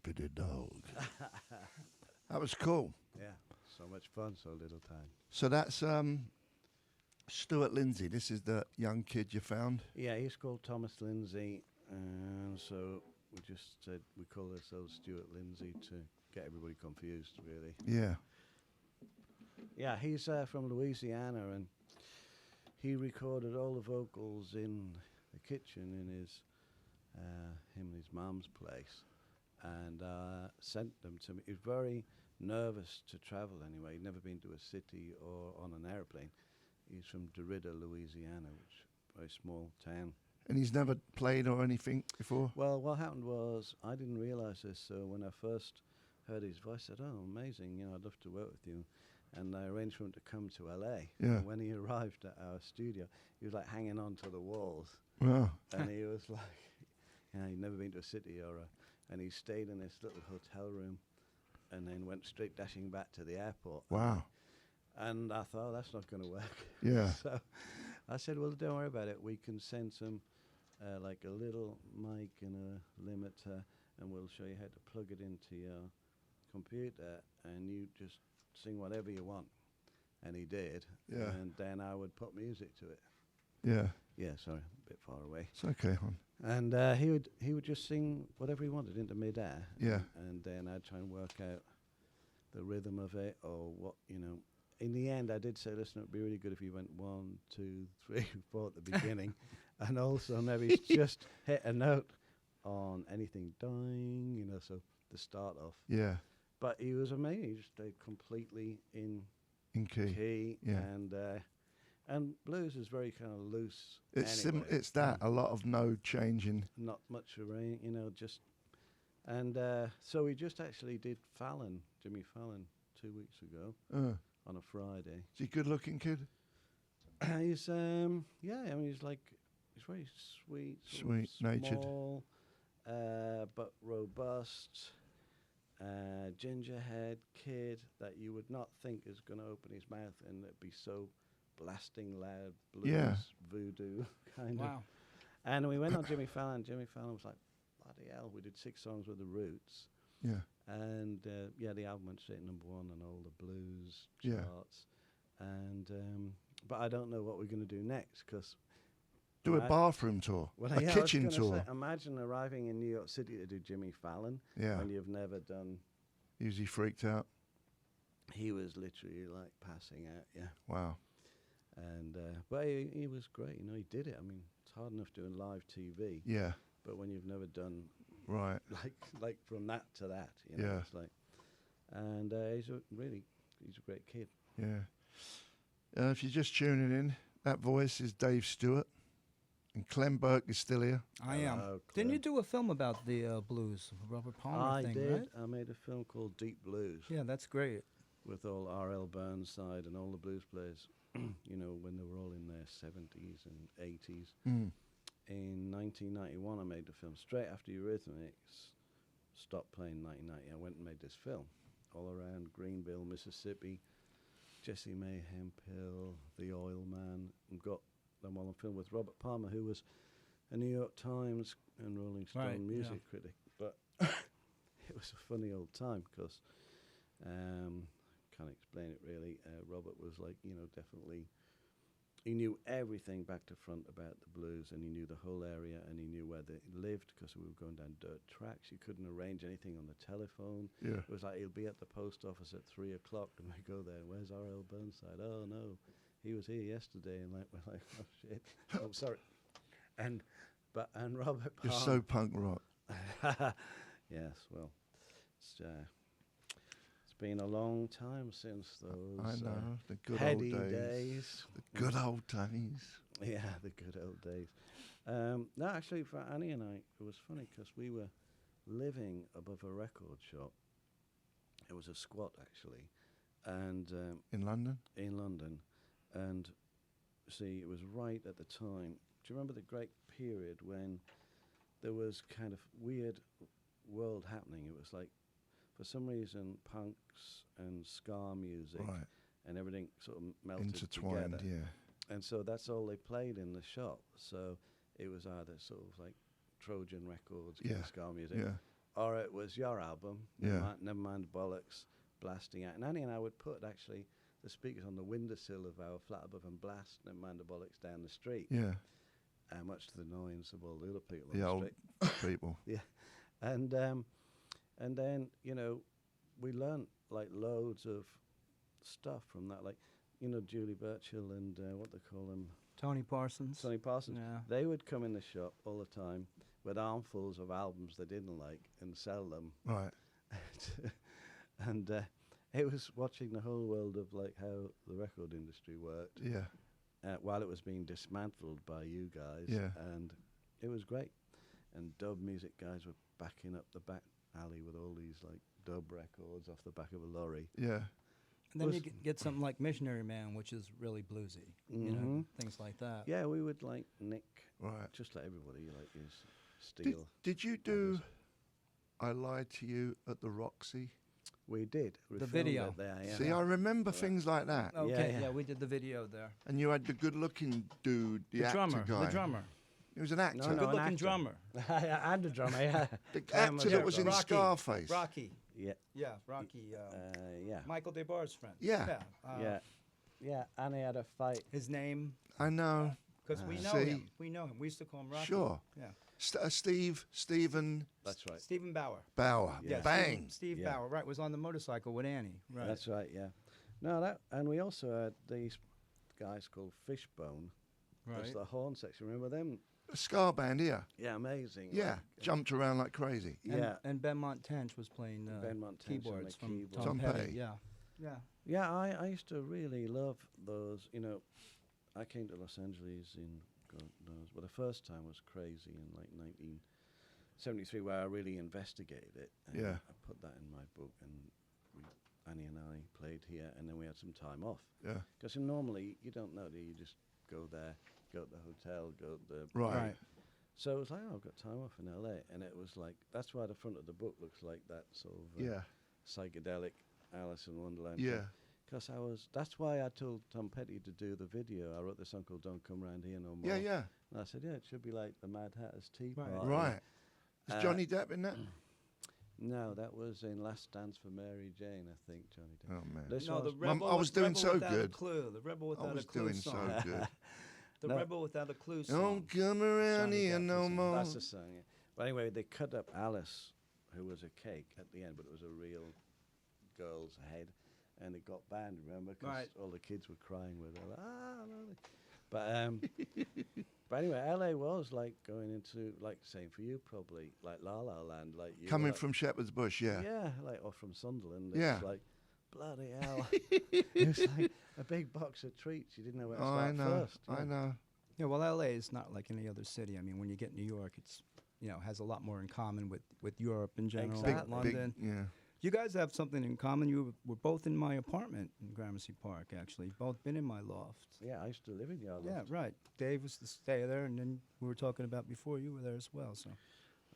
Zippity dog. That was cool. Yeah, so much fun, so little time. So that's Stuart Lindsay. This is the young kid you found. Yeah, he's called Thomas Lindsay, and so we just said we call ourselves Stewart Lindsay to get everybody confused, really. Yeah. Yeah, he's from Louisiana, and he recorded all the vocals in the kitchen in his him and his mum's place, and sent them to me. He was very nervous to travel anyway. He'd never been to a city or on an airplane. He's from Derrida, Louisiana, which is a very small town. And he's never played or anything before? Well, what happened was I didn't realise this, so when I first heard his voice, I said, "Oh, amazing! You know, I'd love to work with you." And I arranged for him to come to LA. Yeah. And when he arrived at our studio, he was like hanging on to the walls, Wow. and he was like, "Yeah, he'd never been to a city and he stayed in this little hotel room, and then went straight dashing back to the airport." Wow. And I thought, oh, that's not going to work. Yeah. So I said, well, don't worry about it. We can send some, like a little mic and a limiter, and we'll show you how to plug it into your computer, and you just sing whatever you want. And he did. Yeah. And then I would put music to it. Yeah. Yeah, sorry, a bit far away. It's okay, hon. And he would just sing whatever he wanted into midair. Yeah. And then I'd try and work out the rhythm of it, or what, you know. In the end, I did say, listen, it'd be really good if you went 1, 2, 3, 4 at the beginning, and also maybe just hit a note on anything dying, you know, so to start off. Yeah. But he was amazing. He just stayed completely in key. Yeah. And blues is very kind of loose. It's anyway. it's that, a lot of no changing. Not much arrange, you know, just. And so we just actually did Jimmy Fallon, 2 weeks ago. On a Friday. Is he a good-looking kid? He's yeah, I mean he's very sweet, natured, small, but robust, gingerhead kid that you would not think is going to open his mouth and it'd be so blasting loud blues voodoo kind of. Wow. And we went on Jimmy Fallon. Jimmy Fallon was like, bloody hell, we did 6 songs with the Roots. Yeah. And the album went straight #1 on all the blues charts. And but I don't know what we're going to do next because do a bathroom tour, well, a kitchen tour. Say, imagine arriving in New York City to do Jimmy Fallon when you've never done. Usually freaked out. He was literally like passing out. Yeah. Wow. And but he was great. You know, he did it. I mean, it's hard enough doing live TV. Yeah. But when you've never done. Right. Like from that to that, you know. Yeah. It's like, and he's a great kid. Yeah. If you're just tuning in, that voice is Dave Stewart, and Clem Burke is still here. I am. Clem. Didn't you do a film about the blues, Robert Palmer I thing, did. right? I made a film called Deep Blues. Yeah, that's great. With all R.L. Burnside and all the blues players, you know, when they were all in their 70s and 80s. In 1991, I made the film. Straight after Eurythmics stopped playing in 1990, I went and made this film all around Greenville, Mississippi, Jesse May Hemphill, The Oil Man, and got them all on film with Robert Palmer, who was a New York Times and Rolling Stone music critic. But it was a funny old time because, can't explain it really, Robert was like, you know, definitely... He knew everything back to front about the blues, and he knew the whole area, and he knew where they lived because we were going down dirt tracks. You couldn't arrange anything on the telephone. Yeah. It was like he'll be at the post office at 3 o'clock, and we go there. Where's R.L. Burnside? Oh no, he was here yesterday, and like we're like, oh shit, oh sorry. And Robert. You're so punk rock. Yes, well, it's been a long time since those I know, the good heady old days. The good old days. Yeah, the good old days. No, actually, for Annie and I, it was funny because we were living above a record shop. It was a squat, actually. And in London? In London. And, see, it was right at the time. Do you remember the great period when there was kind of weird world happening? It was like, for some reason, punks and ska music and everything sort of melted intertwined together. Yeah. And so that's all they played in the shop. So it was either sort of like Trojan records, ska music, or it was your album, Yeah. Never Mind the Bollocks, blasting out. And Annie and I would put actually the speakers on the windowsill of our flat above and blast Never Mind the Bollocks down the street, Yeah. much to the annoyance of all the other people on The the old street. people. And then, you know, we learnt like loads of stuff from that, like, you know, Julie Burchill and what they call them, Tony Parsons. Sonny Parsons. Yeah. They would come in the shop all the time with armfuls of albums they didn't like and sell them. Right. And it was watching the whole world of like how the record industry worked Yeah. while it was being dismantled by you guys. Yeah. And it was great. And dub music guys were backing up the back alley with all these like dub records off the back of a lorry. Yeah. And then Was- you get something like Missionary Man, which is really bluesy. You know, Mhm. things like that. Yeah, we would like nick, Right. just like everybody, like use Did, steel. did you do I Lied to You at the Roxy? We did. We The filmed video. it there, yeah. See, I remember things like that. Okay, Yeah, yeah, yeah. we did the video there. And you had the good-looking dude, the, The actor drummer, guy. the drummer, He was an actor. No, an good-looking actor. drummer, And a drummer, yeah. The Clem actor that was in Rocky. Scarface. Rocky. Yeah, Yeah, Rocky. yeah. Michael DeBar's friend. Yeah. Yeah. Yeah, and he had a fight. His name, I know. because we know See? him. We know him. We used to call him Rocky. Sure. Yeah. Stephen That's right. Stephen Bauer. Bauer. Yeah. Bang. Steve Yeah. Bauer, right, was on the motorcycle with Annie. Right. That's right, yeah. No, that, and we also had these guys called Fishbone. That's right. the horn section. Remember them? A ska band here. Yeah, amazing. Yeah. like, Jumped around like crazy. yeah. And Ben Montench was playing Ben Montench on the keyboards from keyboard. Tom Tom Petty. Petty. Yeah. Yeah. Yeah, I used to really love those. You know, I came to Los Angeles in, God knows, well, the first time was crazy in like 1973, where I really investigated it. And Yeah. I put that in my book, and Annie and I played here, and then we had some time off. Yeah. Because normally you don't know, do you? You just go there, go to the hotel, go to the... Right. Right. So it was like, oh, I've got time off in LA. And it was like, that's why the front of the book looks like that sort of Yeah. psychedelic Alice in Wonderland. Yeah. Because that's why I told Tom Petty to do the video. I wrote this song called Don't Come Round Here No More. Yeah, yeah. And I said, yeah, it should be like the Mad Hatter's Tea Right. Party. Right. Is Uh, Johnny Depp in that? No, that was in Last Dance for Mary Jane, I think, Johnny Depp. Oh, man. This No, the was- Rebel. I was doing Rebel so Without good. A Clue. The Rebel I Without was a Clue doing song. so good. The No. Rebel Without a Clue song. Don't come around Johnny here Depp no was in it. more. That's the song, yeah. But anyway, they cut up Alice, who was a cake at the end, but it was a real girl's head. And it got banned, remember? Because Right. all the kids were crying with her. Like, no. But anyway, LA was like going into, like, same for you probably, like La La Land. Like you Coming were, from Shepherd's Bush, yeah. Yeah, like, or from Sunderland. Yeah. It's like, bloody hell. It was like a big box of treats. You didn't know where to Oh, start I know. first. I yeah. know. Yeah, well, LA is not like any other city. I mean, when you get New York, it's, you know, has a lot more in common with Europe in general, Exactly. London. Yeah. You guys have something in common. You were both in my apartment in Gramercy Park, actually. Both been in my loft. Yeah, I used to live in your Yeah, loft. right. Dave was to stay there, and then we were talking about before you were there as well. So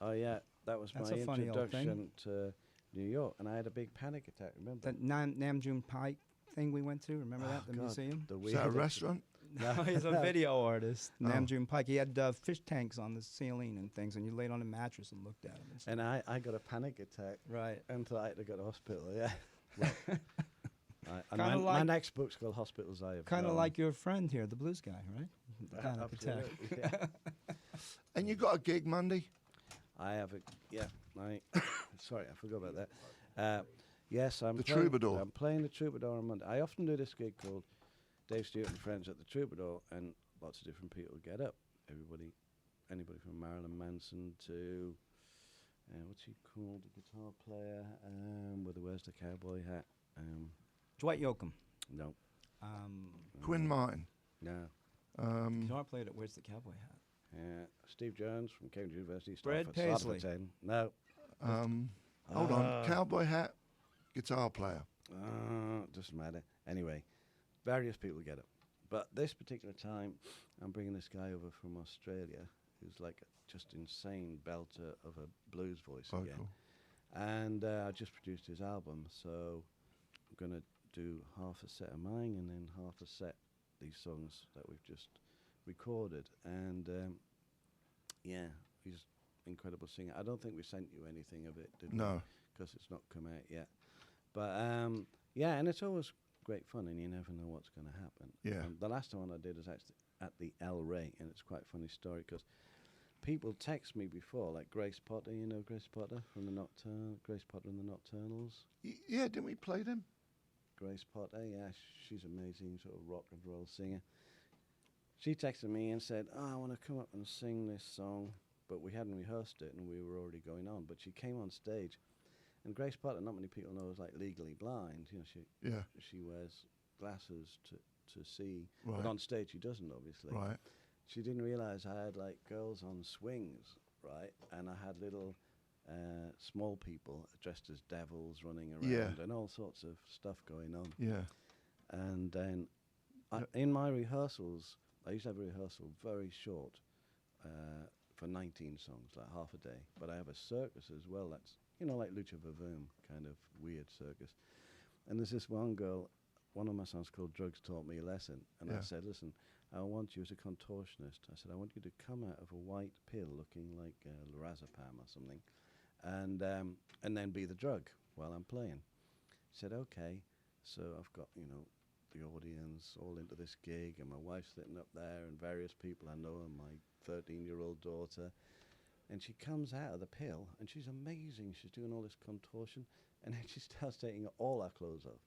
Oh, yeah, that was That's my a funny old thing. introduction to New York. And I had a big panic attack, remember? that Namjoon Pike thing we went to, remember that, Oh, the God, museum? The Is that a weird- restaurant? No, he's a video artist, Oh. Namjoon Pike. He had fish tanks on the ceiling and things, and you laid on a mattress and looked at him. And stuff. And I got a panic attack Right. until I had to go to hospital, yeah. And Kinda my like- next book's called Hospitals I Have Kind of Known. like your friend here, the blues guy, right? The panic attack. Absolutely, yeah. And you got a gig Monday? I have a, yeah, sorry, I forgot about that. Yes, I'm The playing, Troubadour. I'm playing the Troubadour on Monday. I often do this gig called Dave Stewart and Friends at the Troubadour, and lots of different people get up. Anybody from Marilyn Manson to, what's he called, the guitar player, with the wears the cowboy hat. Dwight Yoakam. No, Quinn Martin. no. Guitar player that wears the cowboy hat. Steve Jones from Cambridge University. Brad started for Paisley. 10. No. Hold on. Cowboy hat, guitar player. Doesn't matter. Anyway, various people get up. But this particular time, I'm bringing this guy over from Australia who's like a just insane belter of a blues voice again. Vocal. And I just produced his album, so I'm going to do half a set of mine and then half a set these songs that we've just recorded. And yeah, he's incredible singer. I don't think we sent you anything of it, did we? No. Because it's not come out yet. But yeah, and it's always great fun, and you never know what's going to happen. Yeah. The last one I did was actually at the El Rey, and it's quite a funny story because people text me before, like Grace Potter, you know Grace Potter from the Grace Potter and the Nocturnals. Yeah, didn't we play them? Grace Potter, yeah, she's amazing, sort of rock and roll singer. She texted me and said, "Oh, I want to come up and sing this song," but we hadn't rehearsed it and we were already going on. But she came on stage, and Grace Potter, not many people know, is like legally blind. You know, she wears glasses to see, Right. but on stage she doesn't, obviously. Right. She didn't realize I had like girls on swings, right, and I had little small people dressed as devils running around, Yeah. and all sorts of stuff going on. Yeah. And then in my rehearsals, I used to have a rehearsal very short for 19 songs, like half a day. But I have a circus as well. That's, you know, like Lucha Vavoom, kind of weird circus. And there's this one girl, one of my songs called Drugs Taught Me a Lesson. And I said, listen, I want you as a contortionist. I said, I want you to come out of a white pill looking like lorazepam or something, and then be the drug while I'm playing. Said, okay. So I've got, you know, the audience all into this gig, and my wife's sitting up there, and various people I know, and my 13-year-old daughter. And she comes out of the pill, and she's amazing. She's doing all this contortion, and then she starts taking all our clothes off,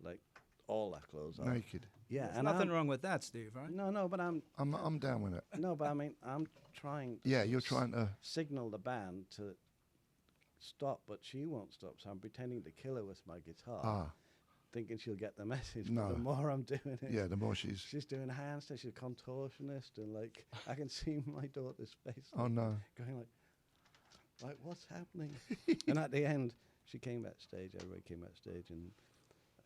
like all our clothes off. Naked. Yeah, There's and nothing wrong with that, Steve, right? No, but I'm down with it. no, but I mean, I'm trying. To Yeah, you're trying to. signal the band to stop, but she won't stop. So I'm pretending to kill her with my guitar, thinking she'll get the message. No. But the more I'm doing it, Yeah, the more she's. she's doing handstands. She's a contortionist, and like I can see my daughter's face. Oh no. Going like what's happening? And at the end, she came backstage. Everybody came backstage, and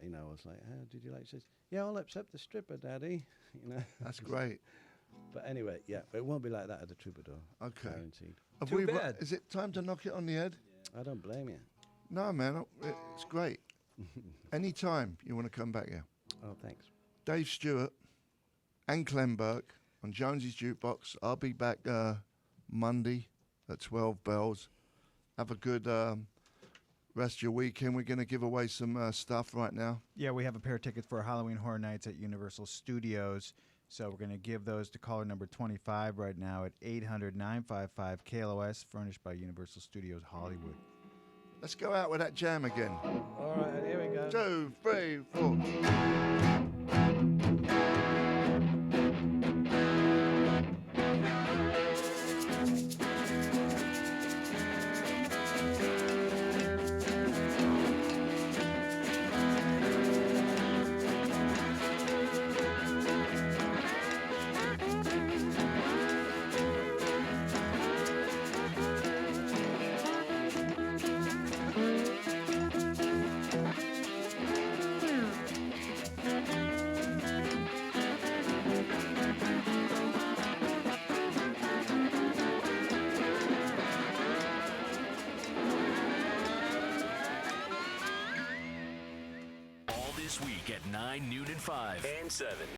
you know, I was like, "How did you like?" She says, "Yeah, all except the stripper, Daddy." You know. That's great. But anyway, yeah, it won't be like that at the Troubadour. Okay. Guaranteed. Have Too we bad. Is it time to knock it on the head? I don't blame you. No, man. It's great. Anytime you want to come back here. Oh, thanks. Dave Stewart and Clem Burke on Jonesy's Jukebox. I'll be back Monday at 12 bells. Have a good rest of your weekend. We're going to give away some stuff right now. Yeah, we have a pair of tickets for Halloween Horror Nights at Universal Studios. So we're going to give those to caller number 25 right now at 800-955-KLOS, furnished by Universal Studios Hollywood. Let's go out with that jam again. All right, here we go. 2, 3, 4. All this week at 9, noon, and 5, and 7.